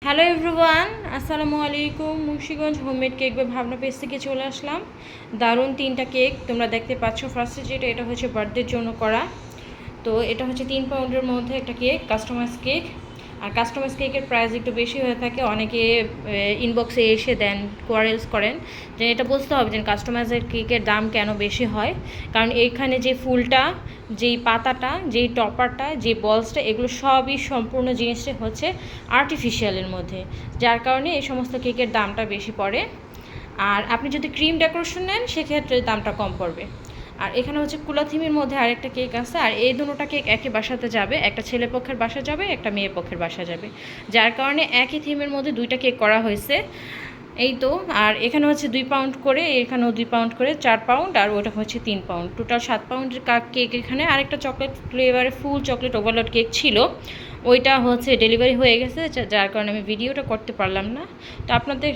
Hello everyone, আসসালামু আলাইকুম। Munshiganj homemade cake বা ভাবনা পেজ থেকে চলে আসলাম। দারুণ তিনটা কেক তোমরা দেখতে পাচ্ছ। ফার্স্টে এটা হচ্ছে বার্থডের জন্য করা। তো এটা হচ্ছে 3 পাউন্ডের মধ্যে একটা কেক, কাস্টমাইজ কেক। আর কাস্টমাইজ কেকের প্রাইস একটু বেশি হয়ে থাকে, অনেকে ইনবক্সে এসে দেন, কোয়ারেলস করেন যে এটা বুঝতে হবে যে কাস্টমাইজের কেকের দাম কেন বেশি হয়। কারণ এইখানে যে ফুলটা, যেই পাতাটা, যেই টপারটা, যে বলসটা, এগুলো সবই সম্পূর্ণ জিনিসটা হচ্ছে আর্টিফিশিয়ালের মধ্যে, যার কারণে এই সমস্ত কেকের দামটা বেশি পড়ে। আর আপনি যদি ক্রিম ডেকোরেশন নেন সেক্ষেত্রে দামটা কম পড়বে। আর এখানে হচ্ছে কুলা থিমের মধ্যে আরেকটা কেক আছে। আর এই দুটোটা কেক একই বাসাতে যাবে, একটা ছেলে পক্ষের বাসা যাবে, একটা মেয়ে পক্ষের বাসা যাবে, যার কারণে একই থিমের মধ্যে দুইটা কেক করা হয়েছে। এই তো। আর এখানে হচ্ছে 2 পাউন্ড করে, এখানেও 2 পাউন্ড করে, 4 পাউন্ড, আর ওটা হচ্ছে 3 পাউন্ড, টোটাল 7 পাউন্ডের কেক। এখানে আরেকটা চকলেট ফ্লেভারে ফুল চকলেট ওভারলোড কেক ছিল, ওইটা হচ্ছে ডেলিভারি হয়ে গেছে, যার কারণে আমি ভিডিওটা করতে পারলাম না। তো আপনাদের